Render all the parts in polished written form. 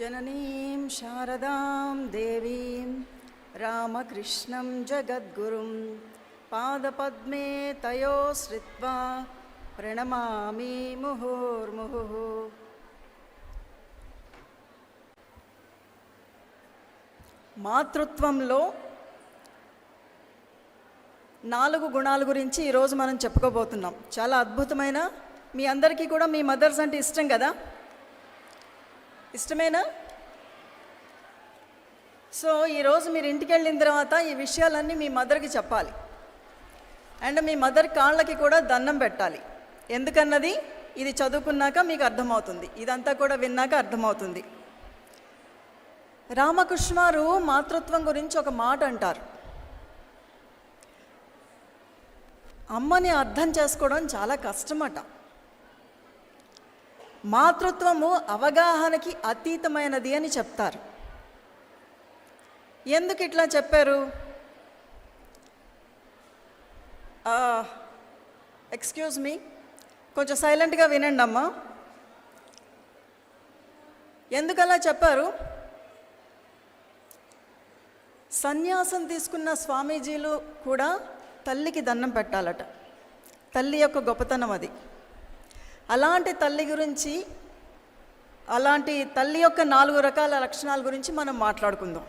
जननीं शारदां देवीं रामकृष्णं जगद्गुरुं पादपद्मे तयोश्रित्वा प्रणमामि मुहुर्मुहुः। మాతృత్వంలో 4 గుణాల గురించి ఈరోజు మనం చెప్పుకోబోతున్నాం. చాలా అద్భుతమైన, మీ అందరికీ కూడా మీ మదర్స్ అంటే ఇష్టం కదా, ఇష్టమేనా? సో ఈరోజు మీరు ఇంటికి వెళ్ళిన తర్వాత ఈ విషయాలన్నీ మీ మదర్కి చెప్పాలి. అండ్ మీ మదర్ కాళ్ళకి కూడా దండం పెట్టాలి. ఎందుకన్నది ఇది చదువుకున్నాక మీకు అర్థమవుతుంది, ఇదంతా కూడా విన్నాక అర్థమవుతుంది. రామకృష్ణారు మాతృత్వం గురించి ఒక మాట అంటారు. అమ్మని అర్థం చేసుకోవడం చాలా కష్టమట. మాతృత్వము అవగాహనకి అతీతమైనది అని చెప్తారు. ఎందుకు ఇట్లా చెప్పారు? ఎక్స్క్యూజ్ మీ, కొంచెం సైలెంట్గా వినండి అమ్మా. ఎందుకలా చెప్పారు? సన్యాసం తీసుకున్న స్వామీజీలు కూడా తల్లికి దండం పెట్టాలట. తల్లి యొక్క గొప్పతనం అది. అలాంటి తల్లి గురించి, అలాంటి తల్లి యొక్క 4 రకాల లక్షణాల గురించి మనం మాట్లాడుకుందాం.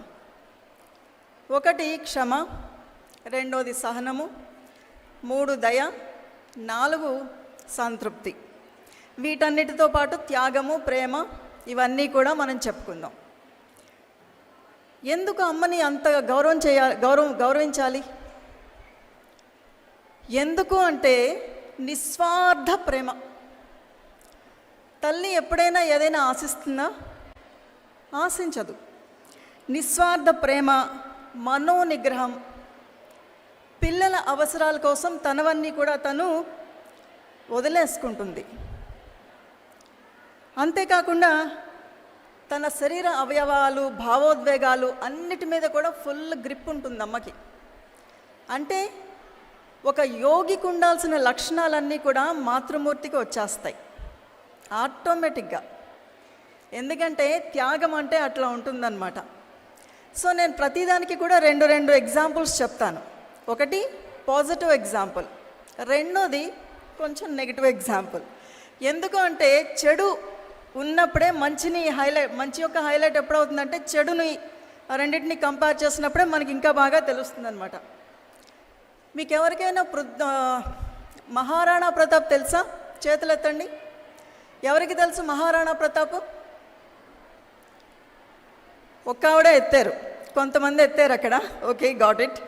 1 క్షమ, 2 సహనము, 3 దయ, 4 సంతృప్తి. వీటన్నిటితో పాటు త్యాగము, ప్రేమ, ఇవన్నీ కూడా మనం చెప్పుకుందాం. ఎందుకు అమ్మని అంత గౌరవించాలి? ఎందుకు అంటే నిస్వార్థ ప్రేమ. తల్లి ఎప్పుడైనా ఏదైనా ఆశిస్తుందా? ఆశించదు. నిస్వార్థ ప్రేమ, మనోనిగ్రహం, పిల్లల అవసరాల కోసం తనవన్నీ కూడా తను వదిలేసుకుంటుంది. అంతేకాకుండా తన శరీర అవయవాలు, భావోద్వేగాలు అన్నిటి మీద కూడా ఫుల్ గ్రిప్ ఉంటుంది అమ్మకి. అంటే ఒక యోగికి ఉండాల్సిన లక్షణాలన్నీ కూడా మాతృమూర్తికి వచ్చేస్తాయి ఆటోమేటిక్గా. ఎందుకంటే త్యాగం అంటే అట్లా ఉంటుందన్నమాట. సో నేను ప్రతిదానికి కూడా 2 ఎగ్జాంపుల్స్ చెప్తాను. 1 పాజిటివ్ ఎగ్జాంపుల్, 2 కొంచెం నెగిటివ్ ఎగ్జాంపుల్. ఎందుకు అంటే చెడు ఉన్నప్పుడే మంచి యొక్క హైలైట్ ఎప్పుడవుతుందంటే చెడుని, రెండింటిని కంపేర్ చేసినప్పుడే మనకి ఇంకా బాగా తెలుస్తుంది అనమాట. మీకు ఎవరికైనా మహారాణా ప్రతాప్ తెలుసా? చేతులు ఎత్తండి. ఎవరికి తెలుసు మహారాణా ప్రతాప్? ఒక్క ఆవిడే ఎత్తారు, కొంతమంది ఎత్తారు అక్కడ. Okay, got it.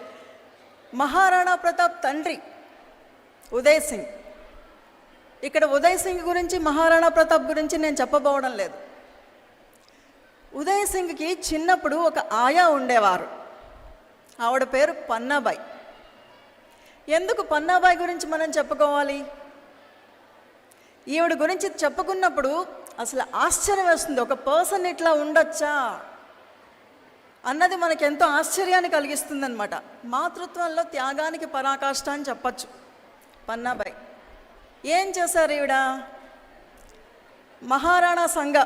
Maharana Pratap తండ్రి ఉదయ్ సింగ్. ఇక్కడ ఉదయ్ సింగ్ గురించి, మహారాణా ప్రతాప్ గురించి నేను చెప్పబోవడం లేదు. ఉదయ్ సింగ్కి చిన్నప్పుడు ఒక ఆయా ఉండేవారు. ఆవిడ పేరు పన్నాబాయి. ఎందుకు పన్నాబాయి గురించి మనం చెప్పుకోవాలి? ఈవిడ గురించి చెప్పుకున్నప్పుడు అసలు ఆశ్చర్యం వేస్తుంది. ఒక పర్సన్ ఇట్లా ఉండొచ్చా అన్నది మనకి ఎంతో ఆశ్చర్యాన్ని కలిగిస్తుంది అనమాట. మాతృత్వంలో త్యాగానికి పరాకాష్ఠ అని చెప్పచ్చు పన్నాబాయి. ఏం చేశారు ఈవిడ? మహారాణా సంగ,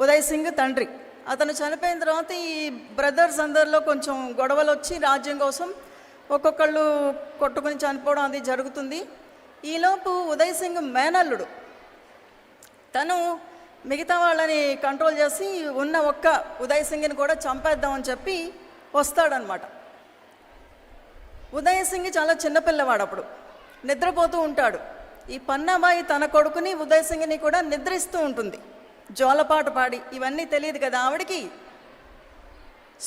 ఉదయ్ సింగ్ తండ్రి, అతను చనిపోయిన తర్వాత ఈ బ్రదర్స్ అందరిలో కొంచెం గొడవలు వచ్చి రాజ్యం కోసం ఒక్కొక్కళ్ళు కొట్టుకుని చనిపోవడం అది జరుగుతుంది. ఈలోపు ఉదయ్ సింగ్ మేనల్లుడు తను మిగతా వాళ్ళని కంట్రోల్ చేసి ఉన్న ఒక్క ఉదయ్ సింగ్ని కూడా చంపేద్దామని చెప్పి వస్తాడనమాట. ఉదయ్ సింగ్ చాలా చిన్నపిల్లవాడు, అప్పుడు నిద్రపోతూ ఉంటాడు. ఈ పన్నాబాయి తన కొడుకుని ఉదయ్ సింగ్ని కూడా నిద్రిస్తూ ఉంటుంది, జోలపాట పాడి. ఇవన్నీ తెలియదు కదా ఆవిడికి.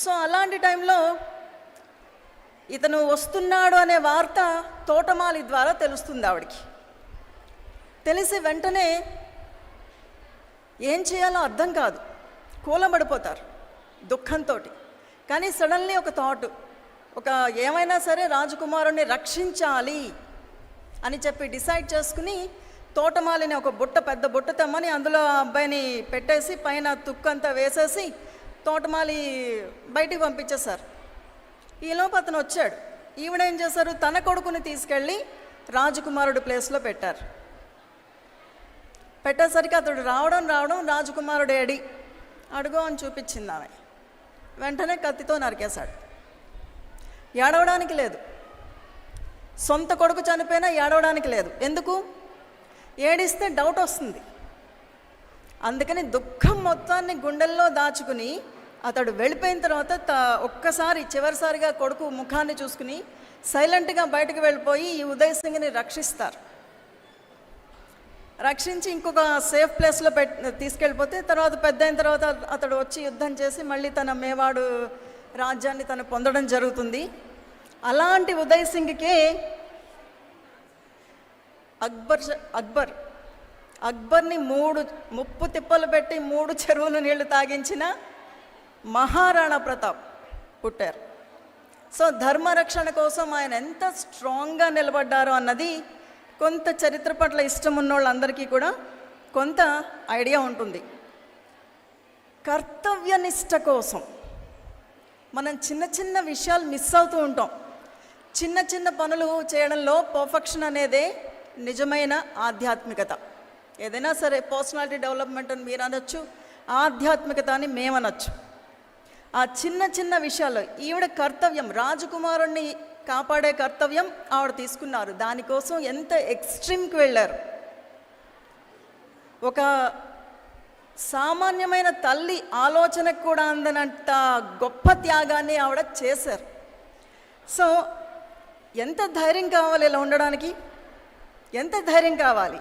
సో అలాంటి టైంలో ఇతను వస్తున్నాడు అనే వార్త తోటమాలి ద్వారా తెలుస్తుంది ఆవిడికి. తెలిసి వెంటనే ఏం చేయాలో అర్థం కాదు, కూలబడిపోతారు దుఃఖంతో. కానీ సడన్లీ ఒక థాట్, ఏమైనా సరే రాజకుమారుణ్ణి రక్షించాలి అని చెప్పి డిసైడ్ చేసుకుని తోటమాలిని ఒక పెద్ద బుట్ట తెమ్మని అందులో ఆ అబ్బాయిని పెట్టేసి పైన తుక్కంతా వేసేసి తోటమాలి బయటికి పంపించేశారు. ఈలోపు అతను వచ్చాడు. ఈవిడేం చేశారు? తన కొడుకుని తీసుకెళ్ళి రాజకుమారుడి ప్లేస్లో పెట్టారు. పెట్టేసరికి అతడు రావడం రాజకుమారుడు ఏడి అడుగో అని చూపించింది ఆమె. వెంటనే కత్తితో నరికేశాడు. ఏడవడానికి లేదు. సొంత కొడుకు చనిపోయినా ఏడవడానికి లేదు. ఎందుకు? ఏడిస్తే డౌట్ వస్తుంది. అందుకని దుఃఖం మొత్తాన్ని గుండెల్లో దాచుకుని అతడు వెళ్ళిపోయిన తర్వాత ఒక్కసారి చివరిసారిగా కొడుకు ముఖాన్ని చూసుకుని సైలెంట్గా బయటకు వెళ్ళిపోయి ఈ ఉదయ్ సింగ్ని రక్షిస్తారు. రక్షించి ఇంకొక సేఫ్ ప్లేస్లో తీసుకెళ్ళిపోతే తర్వాత పెద్ద అయిన తర్వాత అతడు వచ్చి యుద్ధం చేసి మళ్ళీ తన మేవాడు రాజ్యాన్ని తను పొందడం జరుగుతుంది. అలాంటి ఉదయ్ సింగ్కే అక్బర్ని 3 ముప్పు తిప్పలు పెట్టి 3 చెరువులు నీళ్లు తాగించిన మహారాణా ప్రతాప్ పుట్టారు. సో ధర్మరక్షణ కోసం ఆయన ఎంత స్ట్రాంగ్గా నిలబడ్డారో అన్నది కొంత చరిత్ర పట్ల ఇష్టం ఉన్న వాళ్ళందరికీ కూడా కొంత ఐడియా ఉంటుంది. కర్తవ్యనిష్ట కోసం మనం చిన్న చిన్న విషయాలు మిస్ అవుతూ ఉంటాం. చిన్న చిన్న పనులు చేయడంలో పర్ఫెక్షన్ అనేదే నిజమైన ఆధ్యాత్మికత. ఏదైనా సరే పర్సనాలిటీ డెవలప్మెంట్ అని మీరు అనొచ్చు, ఆధ్యాత్మికత అని మేమనొచ్చు. ఆ చిన్న చిన్న విషయాల్లో ఈవిడ కర్తవ్యం, రాజకుమారుణ్ణి కాపాడే కర్తవ్యం ఆవిడ తీసుకున్నారు. దానికోసం ఎంత ఎక్స్ట్రీమ్కి వెళ్ళారు. ఒక సామాన్యమైన తల్లి ఆలోచనకు కూడా అందనంత గొప్ప త్యాగాన్ని ఆవిడ చేశారు. సో ఎంత ధైర్యం కావాలి ఇలా ఉండడానికి, ఎంత ధైర్యం కావాలి.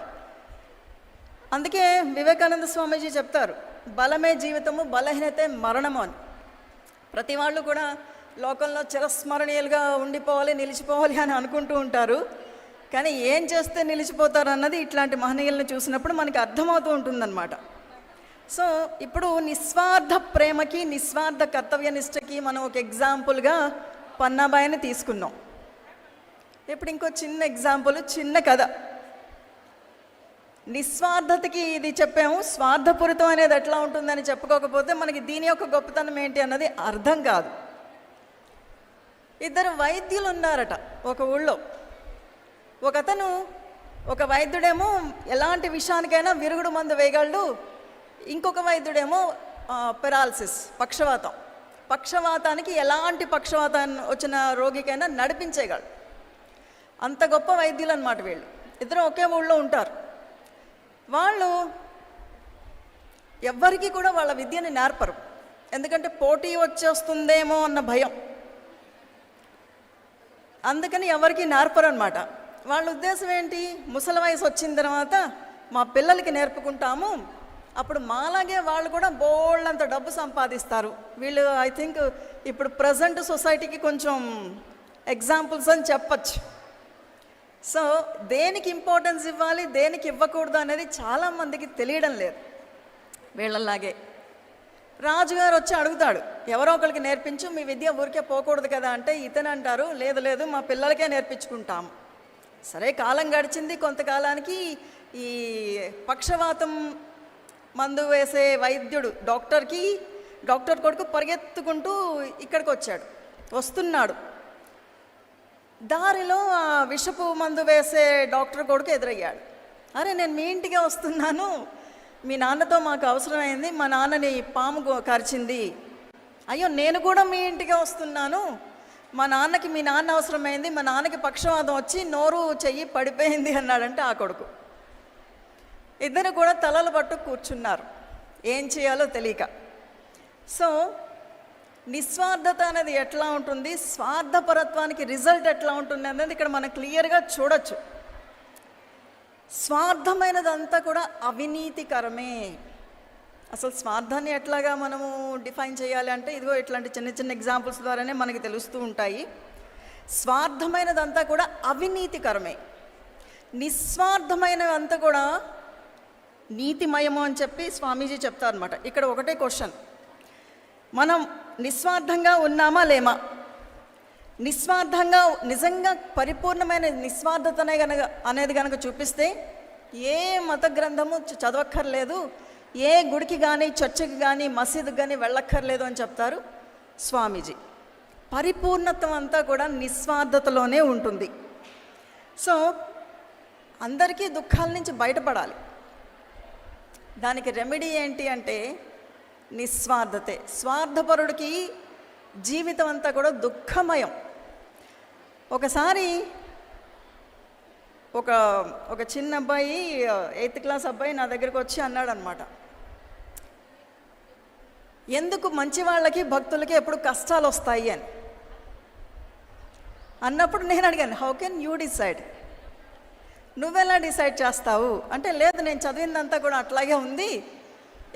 అందుకే వివేకానంద స్వామీజీ చెప్తారు, బలమే జీవితము, బలహీనతే మరణము అని. ప్రతి వాళ్ళు కూడా లోకంలో చిరస్మరణీయులుగా ఉండిపోవాలి, నిలిచిపోవాలి అని అనుకుంటూ ఉంటారు. కానీ ఏం చేస్తే నిలిచిపోతారు అన్నది ఇట్లాంటి మహనీయులను చూసినప్పుడు మనకి అర్థమవుతూ ఉంటుందన్నమాట. సో ఇప్పుడు నిస్వార్థ ప్రేమకి, నిస్వార్థ కర్తవ్యనిష్టకి మనం ఒక ఎగ్జాంపుల్గా పన్నాబాయిని తీసుకున్నాం. ఇప్పుడు ఇంకో చిన్న ఎగ్జాంపుల్, చిన్న కథ. నిస్వార్థతకి ఇది చెప్పాము, స్వార్థపూరితం అనేది ఎట్లా ఉంటుందని చెప్పుకోకపోతే మనకి దీని యొక్క గొప్పతనం ఏంటి అన్నది అర్థం కాదు. 2 వైద్యులు ఉన్నారట ఒక ఊళ్ళో. ఒక వైద్యుడేమో ఎలాంటి విషయానికైనా విరుగుడు మందు వేయగలడు, ఇంకొక వైద్యుడేమో పెరాలసిస్, పక్షవాతానికి ఎలాంటి పక్షవాతాన్ని వచ్చిన రోగికైనా నడిపించేయగలడు. అంత గొప్ప వైద్యులు అన్నమాట వీళ్ళు. 2 ఒకే ఊళ్ళో ఉంటారు. వాళ్ళు ఎవ్వరికీ కూడా వాళ్ళ విద్యని నేర్పరు. ఎందుకంటే పోటీ వచ్చేస్తుందేమో అన్న భయం. అందుకని ఎవరికి నేర్పరు అనమాట. వాళ్ళ ఉద్దేశం ఏంటి, ముసలి వయసు వచ్చిన తర్వాత మా పిల్లలకి నేర్పుకుంటాము, అప్పుడు మాలాగే వాళ్ళు కూడా బోల్డంత డబ్బు సంపాదిస్తారు. వీళ్ళు ఐ థింక్ ఇప్పుడు ప్రజెంట్ సొసైటీకి కొంచెం ఎగ్జాంపుల్స్ అని చెప్పచ్చు. సో దేనికి ఇంపార్టెన్స్ ఇవ్వాలి, దేనికి ఇవ్వకూడదు అనేది చాలామందికి తెలియడం లేదు. వీళ్ళలాగే రాజుగారు వచ్చి అడుగుతాడు, ఎవరో ఒకరికి నేర్పించు, మీ విద్య ఊరికే పోకూడదు కదా అంటే ఇతను అంటారు, లేదు లేదు మా పిల్లలకే నేర్పించుకుంటాము. సరే కాలం గడిచింది. కొంతకాలానికి ఈ పక్షవాతం మందు వేసే వైద్యుడు డాక్టర్ కొడుకు పరిగెత్తుకుంటూ ఇక్కడికి వస్తున్నాడు. దారిలో ఆ విషపు మందు వేసే డాక్టర్ కొడుకు ఎదురయ్యాడు. అరే నేను మీ ఇంటికే వస్తున్నాను, మీ నాన్నతో మాకు అవసరమైంది, మా నాన్నని పాము కరిచింది. అయ్యో నేను కూడా మీ ఇంటికే వస్తున్నాను, మా నాన్నకి మీ నాన్న అవసరమైంది, మా నాన్నకి పక్షవాతం వచ్చి నోరు చెయ్యి పడిపోయింది అన్నాడంటే ఆ కొడుకు. 2 కూడా తలలు పట్టు కూర్చున్నారు, ఏం చేయాలో తెలియక. సో నిస్వార్థత అనేది ఎట్లా ఉంటుంది, స్వార్థపరత్వానికి రిజల్ట్ ఎట్లా ఉంటుంది అనేది ఇక్కడ మనం క్లియర్గా చూడొచ్చు. స్వార్థమైనదంతా కూడా అవినీతికరమే. అసలు స్వార్థాన్ని ఎట్లాగా మనము డిఫైన్ చేయాలి అంటే ఇదిగో ఇట్లాంటి చిన్న చిన్న ఎగ్జాంపుల్స్ ద్వారానే మనకి తెలుస్తూ ఉంటాయి. స్వార్థమైనదంతా కూడా అవినీతికరమే, నిస్వార్థమైనదంతా కూడా నీతిమయము అని చెప్పి స్వామీజీ చెప్తారనమాట. ఇక్కడ ఒకటే క్వశ్చన్, మనం నిస్వార్థంగా ఉన్నామా లేమా? నిస్వార్థంగా నిజంగా పరిపూర్ణమైన నిస్వార్థతనే అనేది కనుక చూపిస్తే ఏ మత గ్రంథము చదవక్కర్లేదు, ఏ గుడికి కానీ చర్చికి కానీ మసీదుకి కానీ వెళ్ళక్కర్లేదు అని చెప్తారు స్వామీజీ. పరిపూర్ణత్వం అంతా కూడా నిస్వార్థతలోనే ఉంటుంది. సో అందరికీ దుఃఖాల నుంచి బయటపడాలి. దానికి రెమెడీ ఏంటి అంటే నిస్వార్థతే. స్వార్థపరుడికి జీవితం అంతా కూడా దుఃఖమయం. ఒకసారి ఒక ఒక చిన్న అబ్బాయి 8th క్లాస్ అబ్బాయి నా దగ్గరికి వచ్చి అన్నాడు అనమాట, ఎందుకు మంచి వాళ్ళకి భక్తులకి ఎప్పుడు కష్టాలు వస్తాయి అని అన్నప్పుడు నేను అడిగాను, హౌ కెన్ యూ డిసైడ్, నువ్వెలా డిసైడ్ చేస్తావు అంటే, లేదు నేను చదివిందంతా కూడా అట్లాగే ఉంది,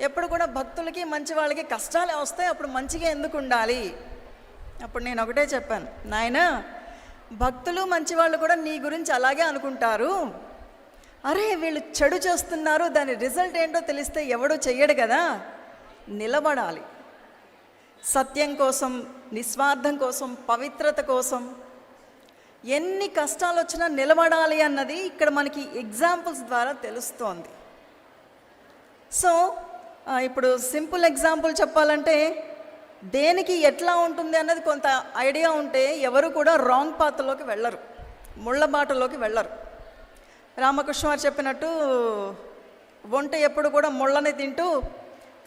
ఎప్పుడు కూడా భక్తులకి మంచి వాళ్ళకి కష్టాలే వస్తాయి, అప్పుడు మంచిగా ఎందుకు ఉండాలి. అప్పుడు నేను ఒకటే చెప్పాను, నాయనా భక్తులు మంచివాళ్ళు కూడా నీ గురించి అలాగే అనుకుంటారు, అరే వీళ్ళు చెడు చేస్తున్నారు, దాని రిజల్ట్ ఏంటో తెలిస్తే ఎవడూ చెయ్యడు కదా, నిలబడాలి సత్యం కోసం, నిస్వార్థం కోసం, పవిత్రత కోసం. ఎన్ని కష్టాలు వచ్చినా నిలబడాలి అన్నది ఇక్కడ మనకి ఎగ్జాంపుల్స్ ద్వారా తెలుస్తోంది. సో ఇప్పుడు సింపుల్ ఎగ్జాంపుల్ చెప్పాలంటే, దేనికి ఎట్లా ఉంటుంది అన్నది కొంత ఐడియా ఉంటే ఎవరు కూడా రాంగ్ పాత్రలోకి వెళ్ళరు, ముళ్ళ బాటలోకి వెళ్ళరు. రామకృష్ణ వారు చెప్పినట్టు, ఒంటె ఎప్పుడు కూడా ముళ్ళని తింటూ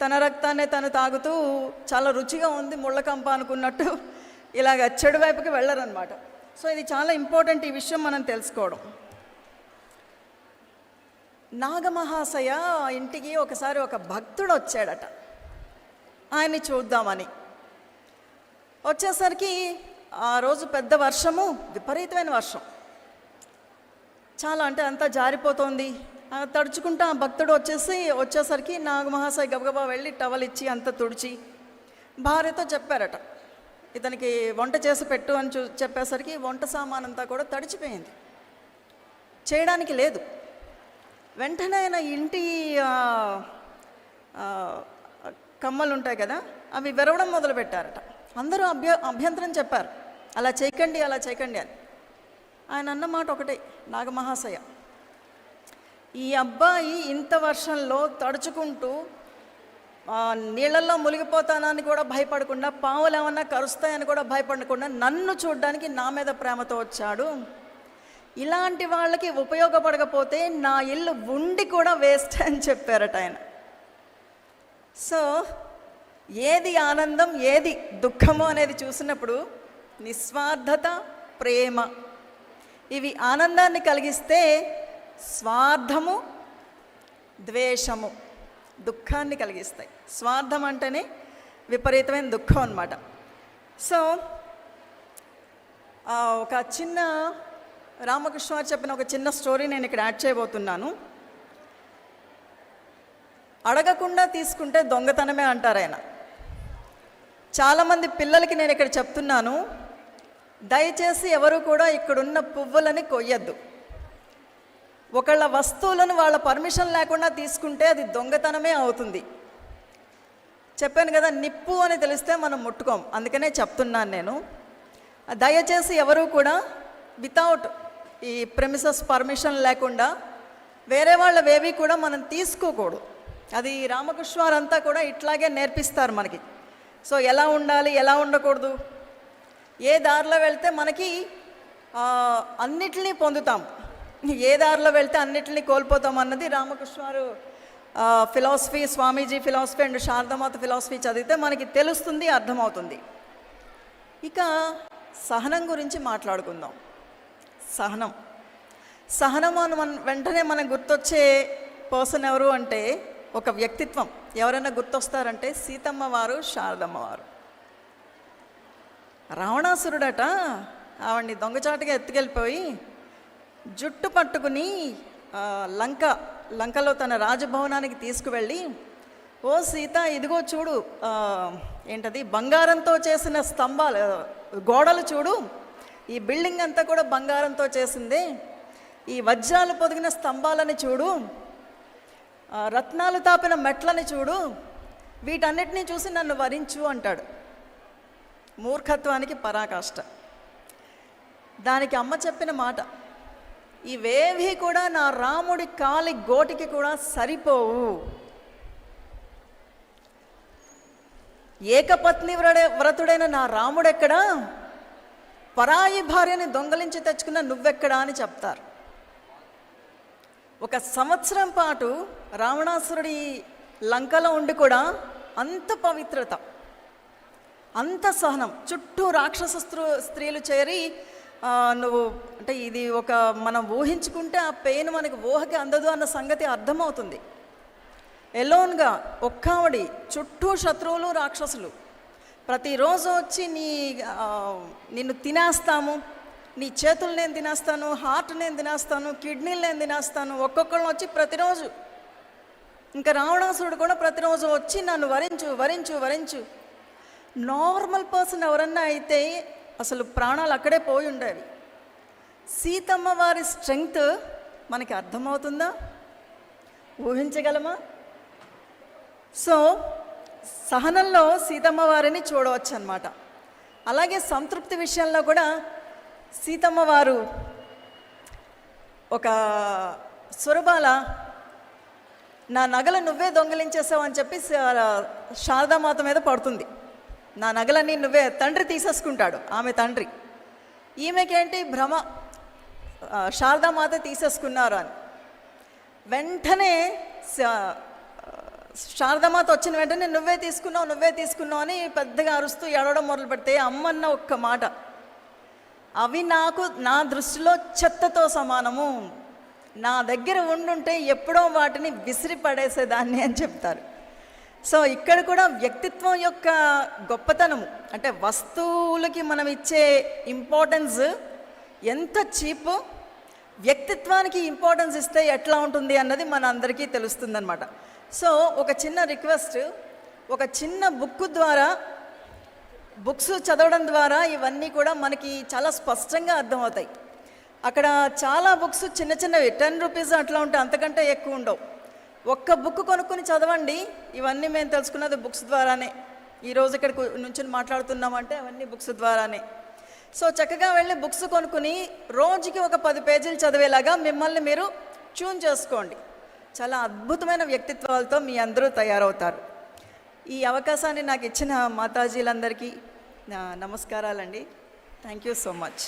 తన రక్తాన్ని తను తాగుతూ చాలా రుచిగా ఉంది ముళ్ళకంప అనుకున్నట్టు ఇలాగ చెడు వైపుకి వెళ్ళరన్నమాట. సో ఇది చాలా ఇంపార్టెంట్, ఈ విషయం మనం తెలుసుకోవడం. నాగమహాశయ ఇంటికి ఒకసారి ఒక భక్తుడు వచ్చాడట, ఆయన్ని చూద్దామని. వచ్చేసరికి ఆ రోజు పెద్ద వర్షము, విపరీతమైన వర్షం, చాలా అంటే అంతా జారిపోతోంది. తడుచుకుంటూ ఆ భక్తుడు వచ్చేసరికి నాగమహాశయ గబగబా వెళ్ళి టవల్ ఇచ్చి అంతా తుడిచి భార్యతో చెప్పారట, ఇతనికి వంట చేసి పెట్టు అని చెప్పేసరికి వంట సామానంతా కూడా తడిచిపోయింది, చేయడానికి లేదు. వెంటనే ఆయన ఇంటి కమ్మలు ఉంటాయి కదా, అవి విరవడం మొదలుపెట్టారట. అందరూ అభ్యంతరం చెప్పారు, అలా చేయకండి అలా చేయకండి అని. ఆయన అన్నమాట ఒకటే, నాగమహాశయ ఈ అబ్బాయి ఇంత వర్షంలో తడుచుకుంటూ నీళ్ళల్లో మునిగిపోతానని కూడా భయపడకుండా, పావులు ఏమన్నా కరుస్తాయని కూడా భయపడకుండా నన్ను చూడడానికి నా మీద ప్రేమతో వచ్చాడు. ఇలాంటి వాళ్ళకి ఉపయోగపడకపోతే నా ఇల్లు ఉండి కూడా వేస్ట్ అని చెప్పారట ఆయన. సో ఏది ఆనందం ఏది దుఃఖము అనేది చూసినప్పుడు నిస్వార్థత, ప్రేమ ఇవి ఆనందాన్ని కలిగిస్తే, స్వార్థము, ద్వేషము దుఃఖాన్ని కలిగిస్తాయి. స్వార్థం అంటేనే విపరీతమైన దుఃఖం అన్నమాట. సో ఒక చిన్న రామకృష్ణ వారు చెప్పిన ఒక చిన్న స్టోరీ నేను ఇక్కడ యాడ్ చేయబోతున్నాను. అడగకుండా తీసుకుంటే దొంగతనమే అంటారు ఆయన. చాలామంది పిల్లలకి నేను ఇక్కడ చెప్తున్నాను, దయచేసి ఎవరు కూడా ఇక్కడున్న పువ్వులని కొయ్యద్దు. ఒకళ్ళ వస్తువులను వాళ్ళ పర్మిషన్ లేకుండా తీసుకుంటే అది దొంగతనమే అవుతుంది. చెప్పాను కదా, నిప్పు అని తెలిస్తే మనం ముట్టుకోం, అందుకనే చెప్తున్నాను నేను. దయచేసి ఎవరు కూడా వితౌట్ ఈ ప్రెమిసెస్ పర్మిషన్ లేకుండా వేరే వాళ్ళవేవి కూడా మనం తీసుకోకూడదు. అది రామకృష్ణ వారంతా కూడా ఇట్లాగే నేర్పిస్తారు మనకి. సో ఎలా ఉండాలి, ఎలా ఉండకూడదు, ఏ దారిలో వెళ్తే మనకి అన్నిటినీ పొందుతాం, ఏ దారిలో వెళ్తే అన్నిటినీ కోల్పోతాం అన్నది రామకృష్ణ వారు philosophy, Swamiji philosophy and Sarada Mata philosophy చదివితే మనకి తెలుస్తుంది, అర్థమవుతుంది. ఇక సహనం గురించి మాట్లాడుకుందాం. సహనం వెంటనే మనకు గుర్తొచ్చే పర్సన్ ఎవరు అంటే, ఒక వ్యక్తిత్వం ఎవరైనా గుర్తొస్తారంటే సీతమ్మ వారు, శారదమ్మ వారు. రావణాసురుడట ఆవిడ్ని దొంగచాటుగా ఎత్తుకెళ్ళిపోయి జుట్టు పట్టుకుని లంకలో తన రాజభవనానికి తీసుకువెళ్ళి, ఓ సీత ఇదిగో చూడు, ఏంటది బంగారంతో చేసిన స్తంభాలు, గోడలు చూడు, ఈ బిల్డింగ్ అంతా కూడా బంగారంతో చేసిందే, ఈ వజ్రాలు పొదిగిన స్తంభాలని చూడు, రత్నాలు తాపిన మెట్లని చూడు, వీటన్నిటినీ చూసి నన్ను వరించు అంటాడు. మూర్ఖత్వానికి పరాకాష్ట. దానికి అమ్మ చెప్పిన మాట, ఇవేవి కూడా నా రాముడి కాలి గోటికి కూడా సరిపోవు. ఏకపత్ని వ్రతుడైన నా రాముడెక్కడా, పరాయి భార్యని దొంగలించి తెచ్చుకున్న నువ్వెక్కడా అని చెప్తారు. 1 సంవత్సరం పాటు రావణాసురుడి లంకలో ఉండి కూడా అంత పవిత్రత, అంత సహనం. చుట్టూ రాక్షస స్త్రీలు చేరి నువ్వు అంటే ఇది ఒక మనం ఊహించుకుంటే ఆ పెయిన్ మనకి ఊహకి అందదు అన్న సంగతి అర్థమవుతుంది. ఎలోన్గా ఒక్కావిడి, చుట్టూ శత్రువులు రాక్షసులు ప్రతిరోజు వచ్చి నిన్ను తినేస్తాము, నీ చేతులు నేను తినేస్తాను, హార్ట్ నేను తినేస్తాను, కిడ్నీలు నేను తినేస్తాను, ఒక్కొక్కళ్ళు వచ్చి ప్రతిరోజు. ఇంకా రావణాసురుడు కూడా ప్రతిరోజు వచ్చి నన్ను వరించు వరించు వరించు. నార్మల్ పర్సన్ ఎవరన్నా అయితే అసలు ప్రాణాలు అక్కడే పోయి ఉండేవి. సీతమ్మ వారి స్ట్రెంగ్త్ మనకి అర్థమవుతుందా? ఊహించగలమా? సో సహనంలో సీతమ్మ వారిని చూడవచ్చు అన్నమాట. అలాగే సంతృప్తి విషయంలో కూడా సీతమ్మ వారు ఒక సురబాల నా నగలు నువ్వే దొంగిలించేసావు అని చెప్పి శారదామాత మీద పడుతుంది. నా నగలన్నీ నువ్వే, తండ్రి తీసేసుకుంటాడు, ఆమె తండ్రి. ఈమెకేంటి భ్రమ, శారదామాత తీసేసుకున్నారు అని. వెంటనే శారదామాత వచ్చిన వెంటనే నువ్వే తీసుకున్నావు అని పెద్దగా అరుస్తూ ఏడవడం మొదలు పెడితే అమ్మన్న ఒక్క మాట, అవి నాకు నా దృష్టిలో చెత్తతో సమానము, నా దగ్గర ఉండుంటే ఎప్పుడో వాటిని విసిరి పడేసేదాన్ని అని చెప్తారు. సో ఇక్కడ కూడా వ్యక్తిత్వం యొక్క గొప్పతనము, అంటే వస్తువులకి మనం ఇచ్చే ఇంపార్టెన్స్ ఎంత చీప్, వ్యక్తిత్వానికి ఇంపార్టెన్స్ ఇస్తే ఎట్లా ఉంటుంది అన్నది మన అందరికీ తెలుస్తుందన్నమాట. సో ఒక చిన్న రిక్వెస్ట్, ఒక చిన్న బుక్స్ చదవడం ద్వారా ఇవన్నీ కూడా మనకి చాలా స్పష్టంగా అర్థమవుతాయి. అక్కడ చాలా బుక్స్ చిన్న చిన్నవి 10 రూపీస్ అట్లా ఉంటాయి, అంతకంటే ఎక్కువ ఉండవు. ఒక్క బుక్ కొనుక్కొని చదవండి. ఇవన్నీ మేము తెలుసుకున్నది బుక్స్ ద్వారానే. ఈరోజు ఇక్కడికి నుంచి మాట్లాడుతున్నామంటే అవన్నీ బుక్స్ ద్వారానే. సో చక్కగా వెళ్ళి బుక్స్ కొనుక్కుని రోజుకి ఒక 10 పేజీలు చదివేలాగా మిమ్మల్ని మీరు ట్యూన్ చేసుకోండి. చాలా అద్భుతమైన వ్యక్తిత్వాలతో మీ అందరూ తయారవుతారు. ఈ అవకాశాన్ని నాకు ఇచ్చిన మాతాజీలందరికీ నమస్కారాలండి. Thank you so much.